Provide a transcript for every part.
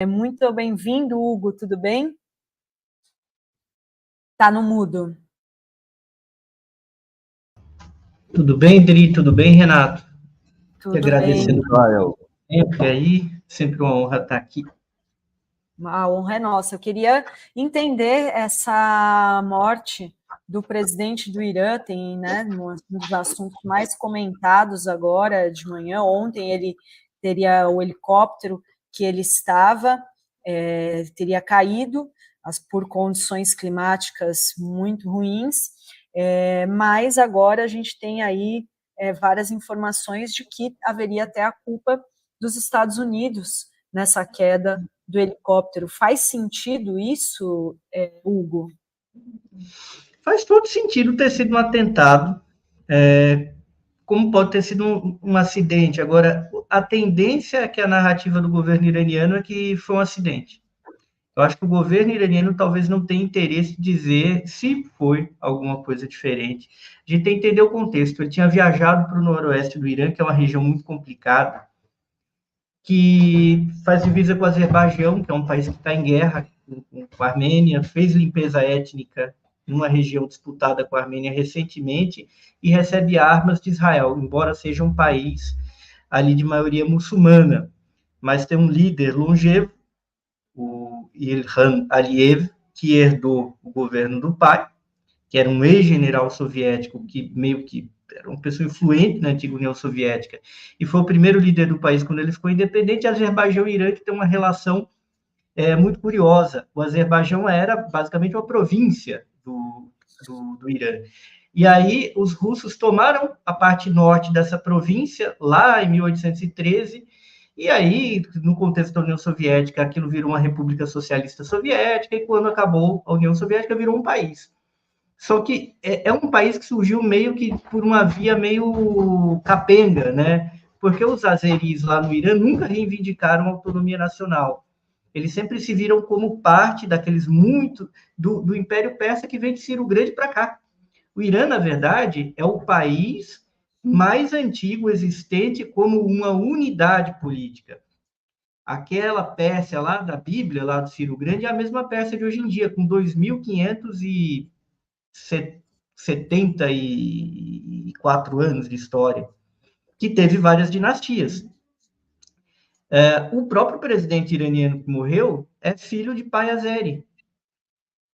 Muito bem-vindo, Hugo, tudo bem? Tá no mudo. Tudo bem, Dri? Tudo bem, Renato? Tudo Agradecendo bem. o tempo aí, sempre uma honra estar aqui. A honra é nossa. Eu queria entender essa morte do presidente do Irã, tem, né, um dos assuntos mais comentados agora de manhã. Ontem ele teria o helicóptero que ele estava, teria caído por condições climáticas muito ruins, mas agora a gente tem aí várias informações de que haveria até a culpa dos Estados Unidos nessa queda do helicóptero. Faz sentido isso, Hugo? Faz todo sentido ter sido um atentado, como pode ter sido um acidente. Agora, a tendência é que a narrativa do governo iraniano é que foi um acidente. Eu acho que o governo iraniano talvez não tenha interesse em dizer se foi alguma coisa diferente. A gente tem que entender o contexto. Ele tinha viajado para o noroeste do Irã, que é uma região muito complicada, que faz divisa com o Azerbaijão, que é um país que está em guerra com a Armênia, fez limpeza étnica numa região disputada com a Armênia recentemente e recebe armas de Israel, embora seja um país ali de maioria muçulmana, mas tem um líder longevo, o Ilham Aliyev, que herdou o governo do pai, que era um ex-general soviético que meio que era uma pessoa influente na antiga União Soviética, e foi o primeiro líder do país quando ele ficou independente. Azerbaijão e Irã que tem uma relação muito curiosa. O Azerbaijão era basicamente uma província do Irã. E aí os russos tomaram a parte norte dessa província, lá em 1813, e aí, no contexto da União Soviética, aquilo virou uma república socialista soviética, e quando acabou a União Soviética, virou um país. Só que é um país que surgiu meio que por uma via meio capenga, né? Porque os azeris lá no Irã nunca reivindicaram autonomia nacional. Eles sempre se viram como parte daqueles do Império Persa que vem de Ciro Grande para cá. O Irã, na verdade, é o país mais antigo existente como uma unidade política. Aquela Pérsia lá da Bíblia, lá do Ciro Grande, é a mesma Pérsia de hoje em dia, com 2.500 74 anos de história, que teve várias dinastias. O próprio presidente iraniano que morreu é filho de pai azeri,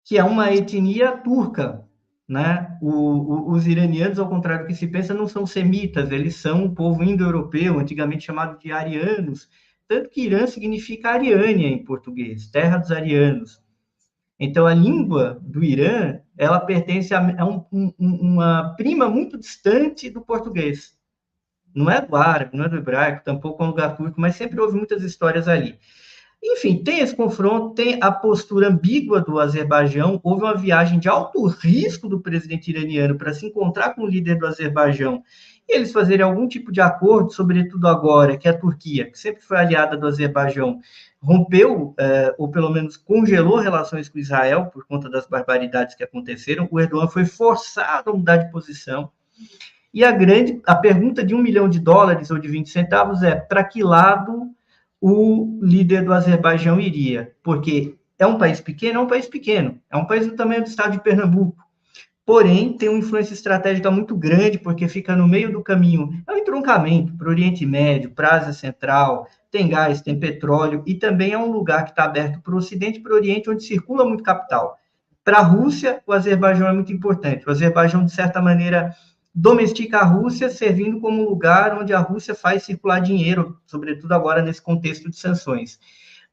que é uma etnia turca, né? Os iranianos, ao contrário do que se pensa, não são semitas, eles são um povo indo-europeu, antigamente chamado de arianos, tanto que Irã significa Ariânia em português, terra dos arianos. Então, a língua do Irã, ela pertence a uma prima muito distante do português. Não é do árabe, não é do hebraico, tampouco é um lugar turco, mas sempre houve muitas histórias ali. Enfim, tem esse confronto, tem a postura ambígua do Azerbaijão, houve uma viagem de alto risco do presidente iraniano para se encontrar com o líder do Azerbaijão e eles fazerem algum tipo de acordo, sobretudo agora, que a Turquia, que sempre foi aliada do Azerbaijão, rompeu, ou pelo menos congelou relações com Israel por conta das barbaridades que aconteceram, o Erdogan foi forçado a mudar de posição. E a pergunta de $1 milhão ou de 20 centavos é para que lado o líder do Azerbaijão iria? Porque é um país pequeno, é um país do tamanho do estado de Pernambuco, porém tem uma influência estratégica muito grande, porque fica no meio do caminho, é um entroncamento para o Oriente Médio, para a Ásia Central, tem gás, tem petróleo, e também é um lugar que está aberto para o Ocidente e para o Oriente, onde circula muito capital. Para a Rússia, o Azerbaijão é muito importante. O Azerbaijão, de certa maneira, domestica a Rússia, servindo como lugar onde a Rússia faz circular dinheiro, sobretudo agora nesse contexto de sanções.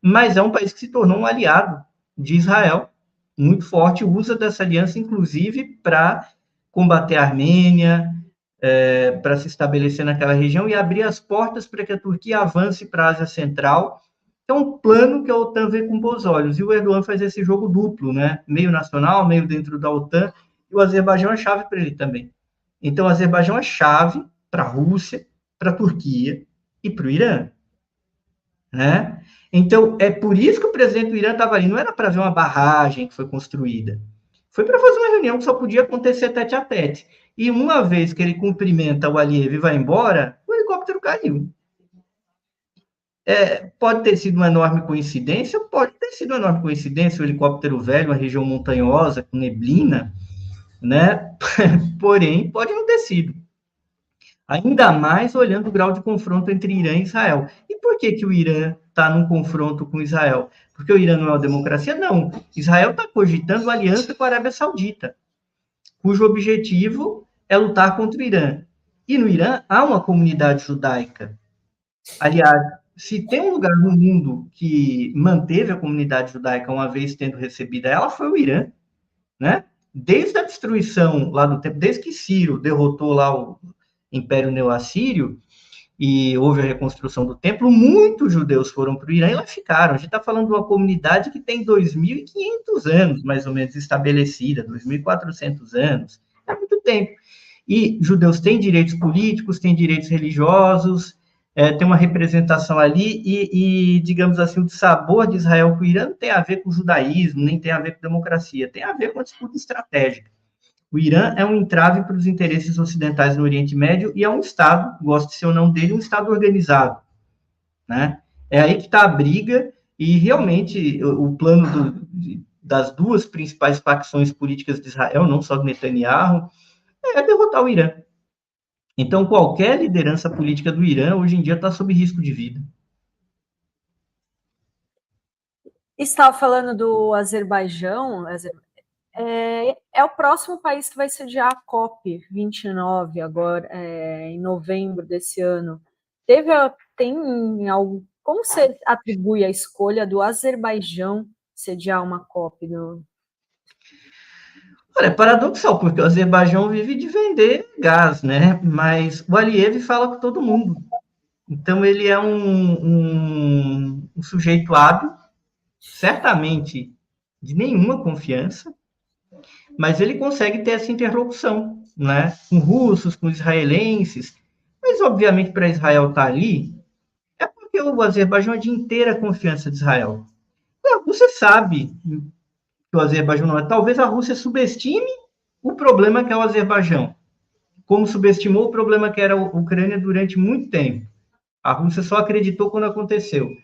Mas é um país que se tornou um aliado de Israel, muito forte, usa dessa aliança, inclusive, para combater a Armênia, para se estabelecer naquela região e abrir as portas para que a Turquia avance para a Ásia Central. É um plano que a OTAN vê com bons olhos. E o Erdogan faz esse jogo duplo, né? Meio nacional, meio dentro da OTAN, e o Azerbaijão é chave para ele também. Então, o Azerbaijão é chave para a Rússia, para a Turquia e para o Irã. Né? Então, é por isso que o presidente do Irã estava ali. Não era para ver uma barragem que foi construída. Foi para fazer uma reunião que só podia acontecer tete a tete. E uma vez que ele cumprimenta o Aliyev e vai embora, o helicóptero caiu. Pode ter sido uma enorme coincidência, pode ter sido uma enorme coincidência, o helicóptero velho, uma região montanhosa, com neblina, né? Porém, pode não ter sido. Ainda mais olhando o grau de confronto entre Irã e Israel. E por que, que o Irã está num confronto com Israel? Porque o Irã não é uma democracia? Não. Israel está cogitando aliança com a Arábia Saudita, cujo objetivo é lutar contra o Irã. E no Irã há uma comunidade judaica. Aliás, se tem um lugar no mundo que manteve a comunidade judaica uma vez tendo recebida ela, foi o Irã, né? Desde a destruição lá do tempo, desde que Ciro derrotou lá o Império Neo-Assírio e houve a reconstrução do templo, muitos judeus foram para o Irã e lá ficaram. A gente está falando de uma comunidade que tem 2.500 anos, mais ou menos, estabelecida, 2.400 anos. É muito tempo. E judeus têm direitos políticos, têm direitos religiosos, tem uma representação ali, digamos assim, o sabor de Israel com o Irã não tem a ver com o judaísmo, nem tem a ver com democracia, tem a ver com a disputa estratégica. O Irã é um entrave para os interesses ocidentais no Oriente Médio e é um Estado, goste-se ou não dele, um Estado organizado, né? É aí que está a briga e, realmente, o plano das duas principais facções políticas de Israel, não só de Netanyahu, é derrotar o Irã. Então, qualquer liderança política do Irã, hoje em dia, está sob risco de vida. Estava falando do Azerbaijão, é o próximo país que vai sediar a COP29 agora, em novembro desse ano. Tem algo, como você atribui a escolha do Azerbaijão sediar uma COP? Olha, é paradoxal, porque o Azerbaijão vive de vender gás, né? Mas o Aliyev fala com todo mundo. Então, ele é um sujeito hábil, certamente de nenhuma confiança, mas ele consegue ter essa interlocução, né? Com russos, com israelenses. Mas, obviamente, para Israel estar ali, é porque o Azerbaijão é de inteira confiança de Israel. Você sabe que o Azerbaijão não é. Talvez a Rússia subestime o problema que é o Azerbaijão, como subestimou o problema que era a Ucrânia durante muito tempo. A Rússia só acreditou quando aconteceu.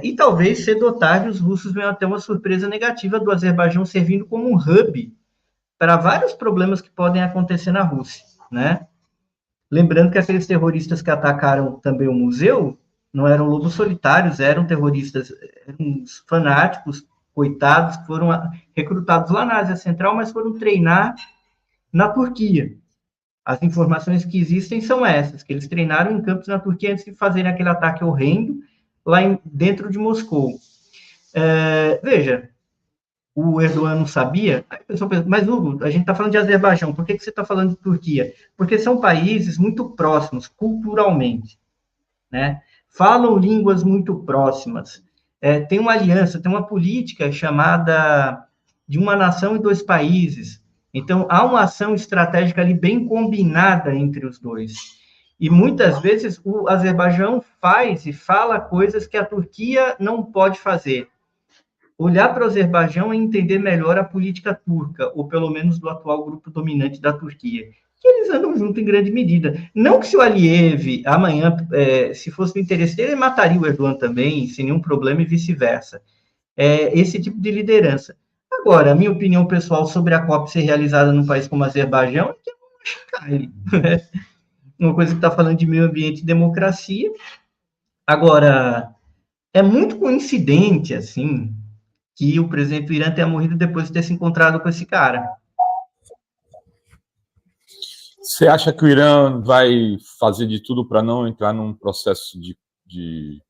E talvez, cedo ou tarde, os russos venham a ter uma surpresa negativa do Azerbaijão servindo como um hub para vários problemas que podem acontecer na Rússia, né? Lembrando que aqueles terroristas que atacaram também o museu não eram lobos solitários, eram terroristas, eram fanáticos, coitados, que foram recrutados lá na Ásia Central, mas foram treinar na Turquia. As informações que existem são essas, que eles treinaram em campos na Turquia antes de fazerem aquele ataque horrendo lá dentro de Moscou. Veja, o Erdogan não sabia? Aí a pessoa pensa, mas Hugo, a gente está falando de Azerbaijão, por que você está falando de Turquia? Porque são países muito próximos, culturalmente, né? Falam línguas muito próximas, tem uma aliança, tem uma política chamada de uma nação e dois países. Então, há uma ação estratégica ali bem combinada entre os dois. E muitas vezes o Azerbaijão faz e fala coisas que a Turquia não pode fazer. Olhar para o Azerbaijão é entender melhor a política turca, ou pelo menos do atual grupo dominante da Turquia, que eles andam junto em grande medida. Não que se o Aliyev, amanhã, se fosse do interesse dele, ele mataria o Erdogan também, sem nenhum problema, e vice-versa. Esse tipo de liderança. Agora, a minha opinião pessoal sobre a COP ser realizada num país como o Azerbaijão é que é uma chicane. Uma coisa que está falando de meio ambiente e democracia. Agora, é muito coincidente, assim, que o presidente do Irã tenha morrido depois de ter se encontrado com esse cara. Você acha que o Irã vai fazer de tudo para não entrar num processo de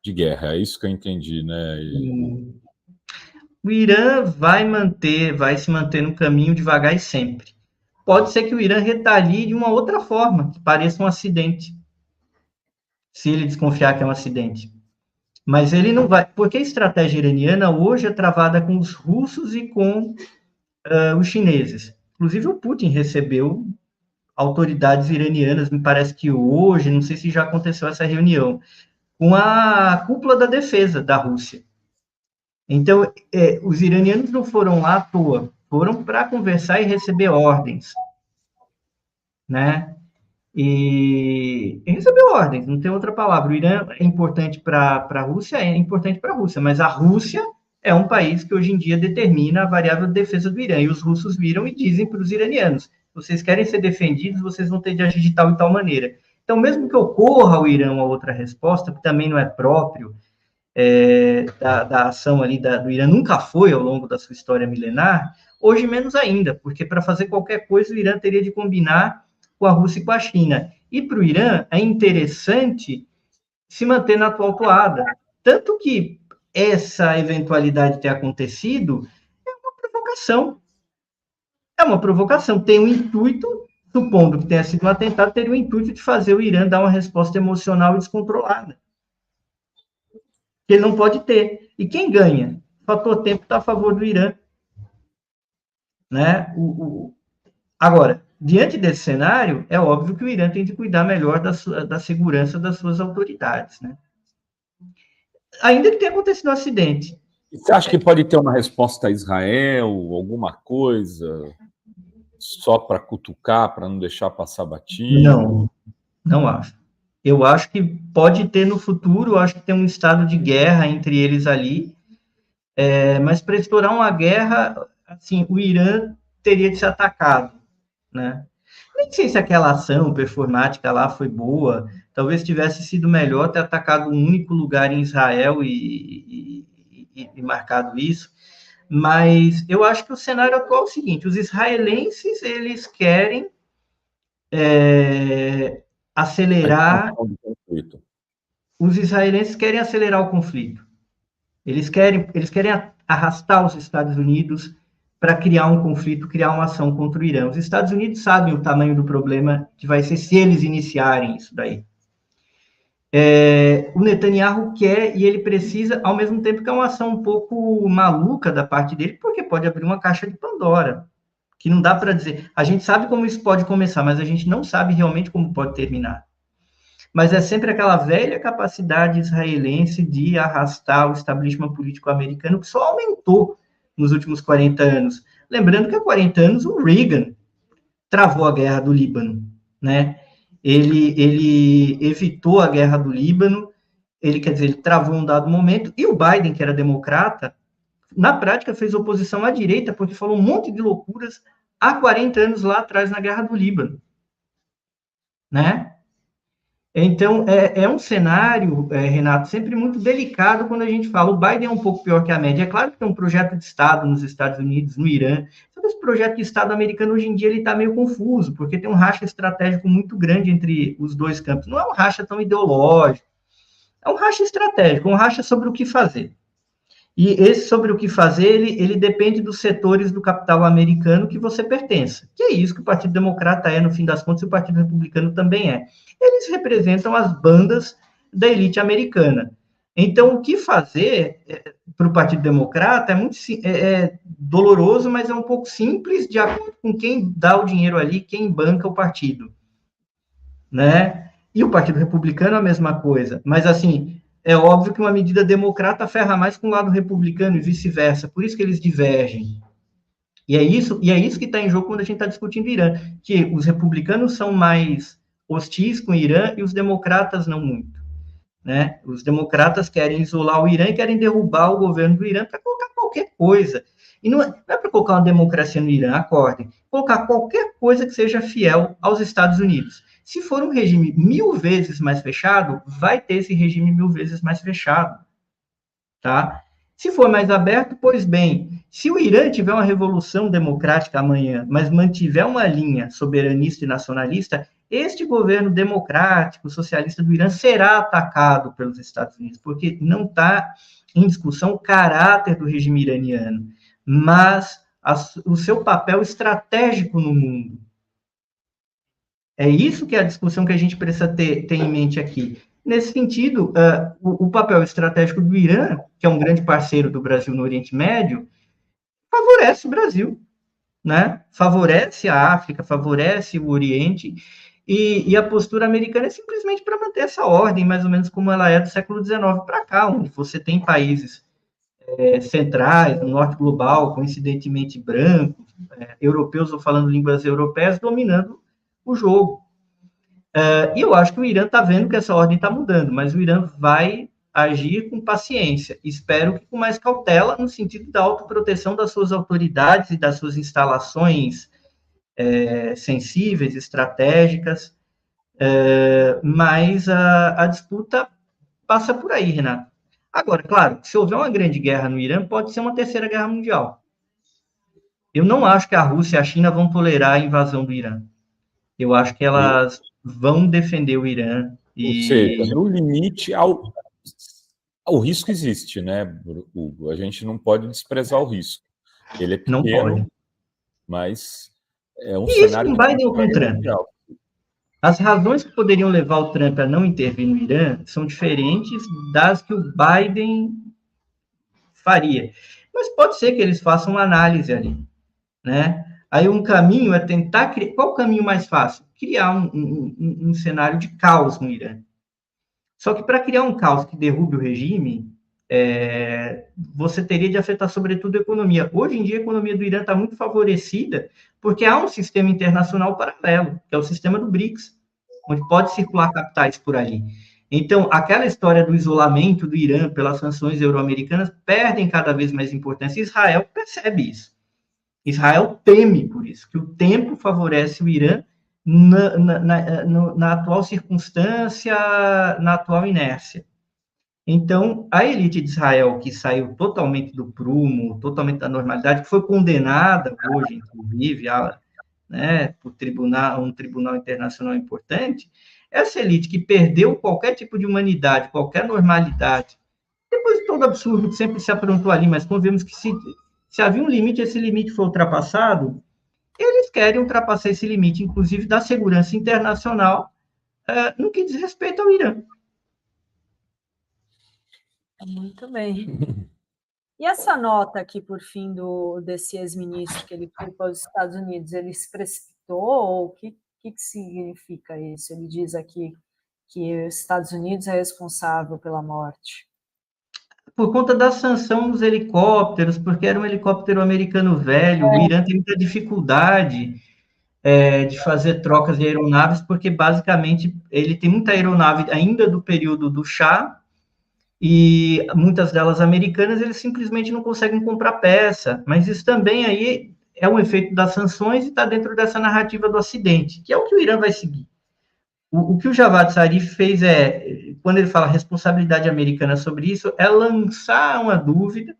guerra? É isso que eu entendi, né? O Irã vai se manter no caminho devagar e sempre. Pode ser que o Irã retalie de uma outra forma, que pareça um acidente, se ele desconfiar que é um acidente. Mas ele não vai, porque a estratégia iraniana hoje é travada com os russos e com os chineses. Inclusive o Putin recebeu autoridades iranianas, me parece que hoje, não sei se já aconteceu essa reunião, com a cúpula da defesa da Rússia. Então, os iranianos não foram lá à toa, foram para conversar e receber ordens, né? e recebeu ordens, não tem outra palavra. O Irã é importante para a Rússia, é importante para a Rússia, mas a Rússia é um país que hoje em dia determina a variável de defesa do Irã, e os russos viram e dizem para os iranianos, vocês querem ser defendidos, vocês vão ter de agir de tal e tal maneira. Então, mesmo que ocorra ao Irã uma outra resposta, que também não é próprio da ação ali do Irã, nunca foi ao longo da sua história milenar, hoje menos ainda, porque para fazer qualquer coisa o Irã teria de combinar com a Rússia e com a China. E para o Irã é interessante se manter na atual toada. Tanto que essa eventualidade ter acontecido é uma provocação. É uma provocação. Tem o intuito, supondo que tenha sido um atentado, teria o intuito de fazer o Irã dar uma resposta emocional e descontrolada. Que ele não pode ter. E quem ganha? O fator tempo está a favor do Irã. Né? Agora, diante desse cenário, é óbvio que o Irã tem de cuidar melhor da segurança das suas autoridades. Né? Ainda que tenha acontecido um acidente. Você acha que pode ter uma resposta a Israel, alguma coisa, só para cutucar, para não deixar passar batido? Não acho. Eu acho que pode ter no futuro, eu acho que tem um estado de guerra entre eles ali, mas para estourar uma guerra, assim, o Irã teria de ser atacado, né? Nem sei se aquela ação performática lá foi boa, talvez tivesse sido melhor ter atacado um único lugar em Israel e marcado isso, mas eu acho que o cenário atual é o seguinte, os israelenses, eles querem acelerar... Os israelenses querem acelerar o conflito. Eles querem arrastar os Estados Unidos para criar um conflito, criar uma ação contra o Irã. Os Estados Unidos sabem o tamanho do problema que vai ser se eles iniciarem isso daí. O Netanyahu quer e ele precisa, ao mesmo tempo que é uma ação um pouco maluca da parte dele, porque pode abrir uma caixa de Pandora, que não dá para dizer. A gente sabe como isso pode começar, mas a gente não sabe realmente como pode terminar. Mas é sempre aquela velha capacidade israelense de arrastar o establishment político americano, que só aumentou nos últimos 40 anos. Lembrando que há 40 anos o Reagan travou a guerra do Líbano, né? Ele evitou a guerra do Líbano, ele travou um dado momento, e o Biden, que era democrata, na prática fez oposição à direita, porque falou um monte de loucuras há 40 anos lá atrás na guerra do Líbano, né? Então, é um cenário, Renato, sempre muito delicado quando a gente fala. O Biden é um pouco pior que a média. É claro que tem um projeto de Estado nos Estados Unidos, no Irã. Só que esse projeto de Estado americano, hoje em dia, ele está meio confuso, porque tem um racha estratégico muito grande entre os dois campos. Não é um racha tão ideológico, é um racha estratégico, um racha sobre o que fazer. E esse sobre o que fazer, ele depende dos setores do capital americano que você pertença. Que é isso que o Partido Democrata é, no fim das contas, e o Partido Republicano também é. Eles representam as bandas da elite americana. Então, o que fazer para o Partido Democrata é muito doloroso, mas é um pouco simples, de acordo com quem dá o dinheiro ali, quem banca o partido. Né? E o Partido Republicano é a mesma coisa. Mas, assim, é óbvio que uma medida democrata ferra mais com o lado republicano e vice-versa. Por isso que eles divergem. E é isso que está em jogo quando a gente está discutindo o Irã. Que os republicanos são mais hostis com o Irã e os democratas não muito. Né? Os democratas querem isolar o Irã e querem derrubar o governo do Irã para colocar qualquer coisa. E não é para colocar uma democracia no Irã, acordem. Colocar qualquer coisa que seja fiel aos Estados Unidos. Se for um regime 1000 vezes mais fechado, vai ter esse regime 1000 vezes mais fechado. Tá? Se for mais aberto, pois bem, se o Irã tiver uma revolução democrática amanhã, mas mantiver uma linha soberanista e nacionalista, este governo democrático, socialista do Irã, será atacado pelos Estados Unidos, porque não está em discussão o caráter do regime iraniano, mas o seu papel estratégico no mundo. É isso que é a discussão que a gente precisa ter em mente aqui. Nesse sentido, o papel estratégico do Irã, que é um grande parceiro do Brasil no Oriente Médio, favorece o Brasil, né? Favorece a África, favorece o Oriente, e a postura americana é simplesmente para manter essa ordem, mais ou menos como ela é do século XIX para cá, onde você tem países centrais, no norte global, coincidentemente brancos, europeus ou falando línguas europeias, dominando o jogo. E eu acho que o Irã está vendo que essa ordem está mudando, mas o Irã vai agir com paciência. Espero que com mais cautela, no sentido da autoproteção das suas autoridades e das suas instalações sensíveis, estratégicas, mas a disputa passa por aí, Renato. Agora, claro, se houver uma grande guerra no Irã, pode ser uma terceira guerra mundial. Eu não acho que a Rússia e a China vão tolerar a invasão do Irã. Eu acho que elas vão defender o Irã. Ou seja, no limite, o risco existe, né, Hugo? A gente não pode desprezar o risco. Ele é pequeno, mas é um cenário... Isso com Biden ou com Trump? As razões que poderiam levar o Trump a não intervir no Irã são diferentes das que o Biden faria. Mas pode ser que eles façam uma análise ali, né? Aí um caminho é tentar criar... Qual o caminho mais fácil? Criar um cenário de caos no Irã. Só que para criar um caos que derrube o regime, você teria de afetar sobretudo a economia. Hoje em dia a economia do Irã está muito favorecida porque há um sistema internacional paralelo, que é o sistema do BRICS, onde pode circular capitais por ali. Então, aquela história do isolamento do Irã pelas sanções euro-americanas perdem cada vez mais importância. Israel percebe isso. Israel teme por isso, que o tempo favorece o Irã na atual circunstância, na atual inércia. Então, a elite de Israel, que saiu totalmente do prumo, totalmente da normalidade, que foi condenada hoje, inclusive, por um tribunal internacional importante, essa elite que perdeu qualquer tipo de humanidade, qualquer normalidade, depois de todo absurdo que sempre se aprontou ali, mas convemos que se havia um limite, esse limite foi ultrapassado, eles querem ultrapassar esse limite, inclusive da segurança internacional, no que diz respeito ao Irã. Muito bem. E essa nota aqui, por fim, desse ex-ministro, que ele foi para os Estados Unidos, ele se precipitou? Ou o que significa isso? Ele diz aqui que os Estados Unidos é responsável pela morte. Por conta da sanção dos helicópteros, porque era um helicóptero americano velho, o Irã tem muita dificuldade de fazer trocas de aeronaves, porque basicamente ele tem muita aeronave ainda do período do Shah, e muitas delas americanas, eles simplesmente não conseguem comprar peça, mas isso também aí é um efeito das sanções e está dentro dessa narrativa do acidente, que é o que o Irã vai seguir. O que o Javad Zarif fez quando ele fala responsabilidade americana sobre isso, é lançar uma dúvida,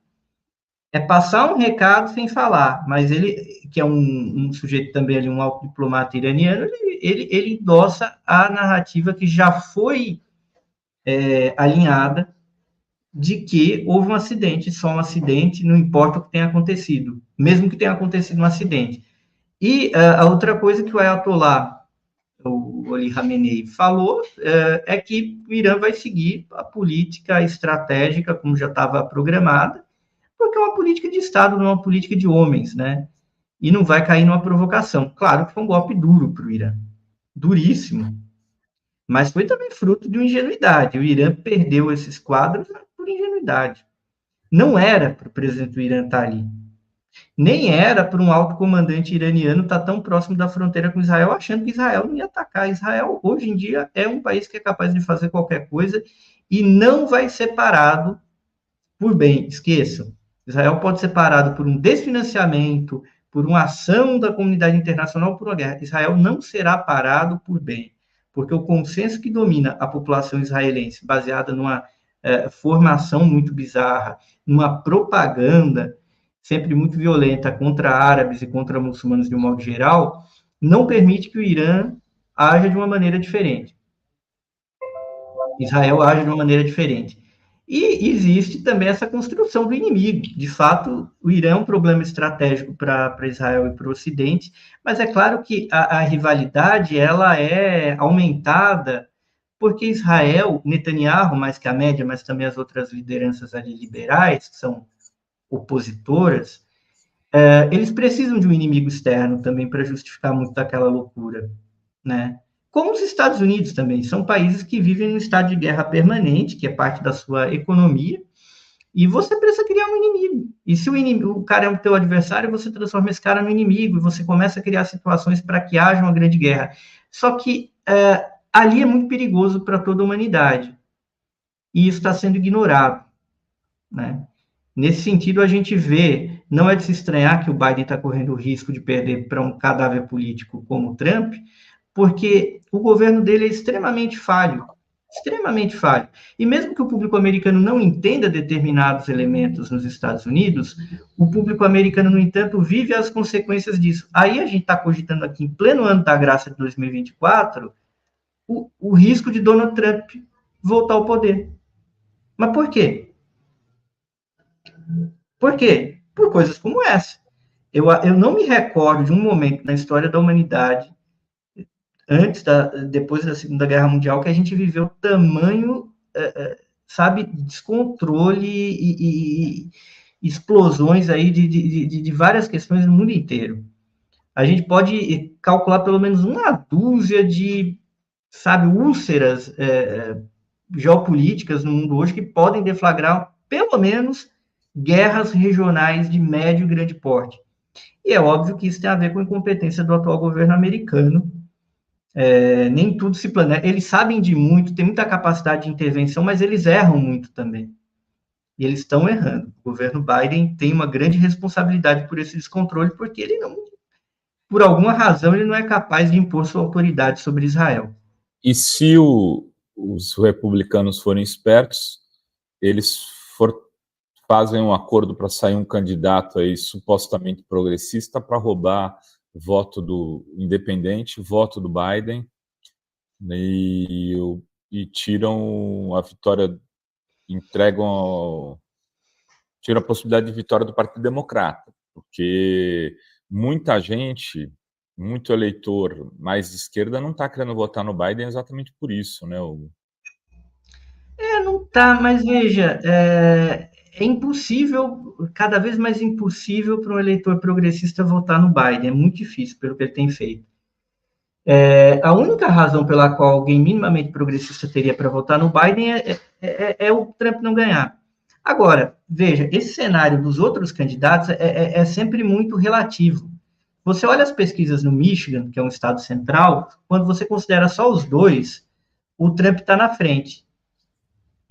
é passar um recado sem falar, mas ele, que é um sujeito também ali, um alto diplomata iraniano, ele endossa a narrativa que já foi alinhada, de que houve um acidente, só um acidente, não importa o que tenha acontecido, mesmo que tenha acontecido um acidente. E a outra coisa que o Ayatollah, o Ali Khamenei, falou é que o Irã vai seguir a política estratégica, como já estava programada, porque é uma política de Estado, não é uma política de homens, né? E não vai cair numa provocação. Claro que foi um golpe duro para o Irã, duríssimo, mas foi também fruto de uma ingenuidade. O Irã perdeu esses quadros por ingenuidade. Não era para o presidente do Irã estar ali. Nem era para um alto comandante iraniano estar tão próximo da fronteira com Israel, achando que Israel não ia atacar. Israel, hoje em dia, é um país que é capaz de fazer qualquer coisa e não vai ser parado por bem. Esqueçam. Israel pode ser parado por um desfinanciamento, por uma ação da comunidade internacional, por uma guerra. Israel não será parado por bem, porque o consenso que domina a população israelense, baseada numa formação muito bizarra, numa propaganda sempre muito violenta contra árabes e contra muçulmanos de um modo geral, não permite que o Irã haja de uma maneira diferente. Israel age de uma maneira diferente. E existe também essa construção do inimigo. De fato, o Irã é um problema estratégico para Israel e para o Ocidente, mas é claro que a rivalidade ela é aumentada porque Israel, Netanyahu, mais que a média, mas também as outras lideranças ali liberais, que são opositoras, eles precisam de um inimigo externo também para justificar muito daquela loucura, né? Como os Estados Unidos também, são países que vivem num estado de guerra permanente, que é parte da sua economia, e você precisa criar um inimigo. E se o cara é o teu adversário, você transforma esse cara no inimigo, e você começa a criar situações para que haja uma grande guerra. Só que ali é muito perigoso para toda a humanidade. E isso está sendo ignorado, né? Nesse sentido, a gente vê, não é de se estranhar que o Biden está correndo o risco de perder para um cadáver político como o Trump, porque o governo dele é extremamente falho, extremamente falho. E mesmo que o público americano não entenda determinados elementos nos Estados Unidos, o público americano, no entanto, vive as consequências disso. Aí a gente está cogitando aqui, em pleno ano da graça de 2024, o risco de Donald Trump voltar ao poder. Mas por quê? Por quê? Por coisas como essa. Eu não me recordo de um momento na história da humanidade, depois da Segunda Guerra Mundial, que a gente viveu tamanho, sabe, descontrole e explosões aí de várias questões no mundo inteiro. A gente pode calcular pelo menos uma dúzia de, sabe, úlceras geopolíticas no mundo hoje que podem deflagrar, pelo menos, guerras regionais de médio e grande porte. E é óbvio que isso tem a ver com a incompetência do atual governo americano. Nem tudo se planeja. Eles sabem de muito, têm muita capacidade de intervenção, mas eles erram muito também. E eles estão errando. O governo Biden tem uma grande responsabilidade por esse descontrole, porque ele não, por alguma razão, ele não é capaz de impor sua autoridade sobre Israel. E se os republicanos forem espertos, eles fazem um acordo para sair um candidato aí supostamente progressista para roubar voto do independente, voto do Biden, e tiram a vitória, tiram a possibilidade de vitória do Partido Democrata, porque muita gente, muito eleitor mais de esquerda não está querendo votar no Biden exatamente por isso, né? Não tá, mas veja, é impossível, cada vez mais impossível para um eleitor progressista votar no Biden, é muito difícil pelo que ele tem feito. A única razão pela qual alguém minimamente progressista teria para votar no Biden é o Trump não ganhar. Agora, veja, esse cenário dos outros candidatos é sempre muito relativo. Você olha as pesquisas no Michigan, que é um estado central, quando você considera só os dois, o Trump está na frente.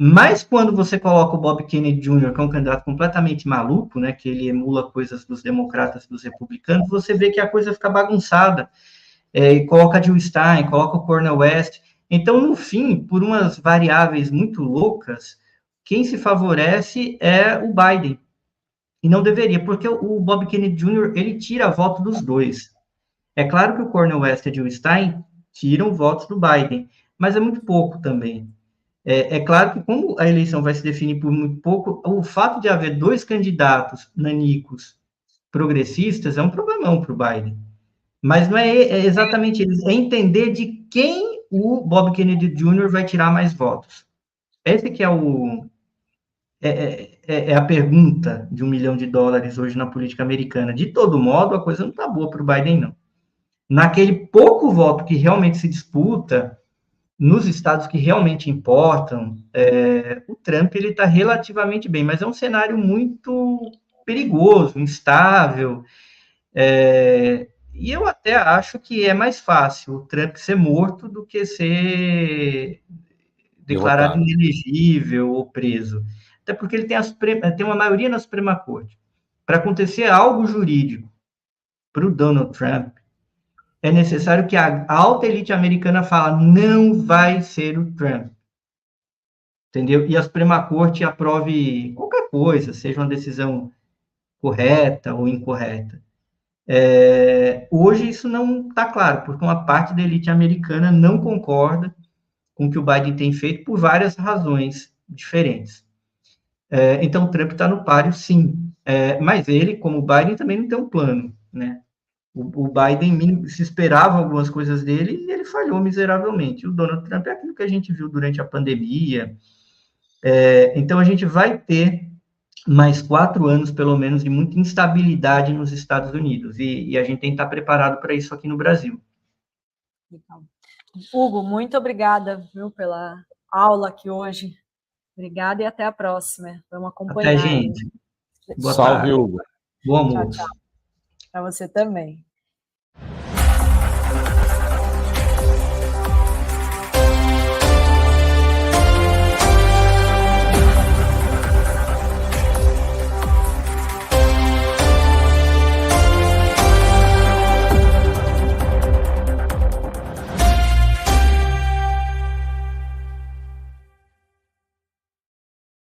Mas quando você coloca o Bob Kennedy Jr., que é um candidato completamente maluco, né, que ele emula coisas dos democratas e dos republicanos, você vê que a coisa fica bagunçada. Coloca Jill Stein, coloca o Cornel West. Então, no fim, por umas variáveis muito loucas, quem se favorece é o Biden. E não deveria, porque o Bob Kennedy Jr., ele tira voto dos dois. É claro que o Cornel West e a Jill Stein tiram votos do Biden, mas é muito pouco também. É claro que, como a eleição vai se definir por muito pouco, o fato de haver dois candidatos nanicos progressistas é um problemão para o Biden. Mas não é exatamente isso, é entender de quem o Bob Kennedy Jr. vai tirar mais votos. Esse que é a pergunta de $1 milhão hoje na política americana. De todo modo, a coisa não está boa para o Biden, não. Naquele pouco voto que realmente se disputa, nos estados que realmente importam, o Trump está relativamente bem, mas é um cenário muito perigoso, instável, e eu até acho que é mais fácil o Trump ser morto do que ser declarado inelegível ou preso. Até porque ele tem uma maioria na Suprema Corte. Para acontecer algo jurídico para o Donald Trump, é necessário que a alta elite americana fale, não vai ser o Trump. Entendeu? E a Suprema Corte aprove qualquer coisa, seja uma decisão correta ou incorreta. Hoje isso não está claro, porque uma parte da elite americana não concorda com o que o Biden tem feito por várias razões diferentes. Então, o Trump está no páreo, sim. Mas ele, como o Biden, também não tem um plano, né? O Biden se esperava algumas coisas dele e ele falhou miseravelmente. O Donald Trump é aquilo que a gente viu durante a pandemia. Então, a gente vai ter mais 4 anos, pelo menos, de muita instabilidade nos Estados Unidos. E a gente tem que estar preparado para isso aqui no Brasil. Então, Hugo, muito obrigada, viu, pela aula aqui hoje. Obrigada e até a próxima. Vamos acompanhar. Até, gente. Boa tarde. Salve, Hugo. Bom almoço. Tchau, tchau. Para você também.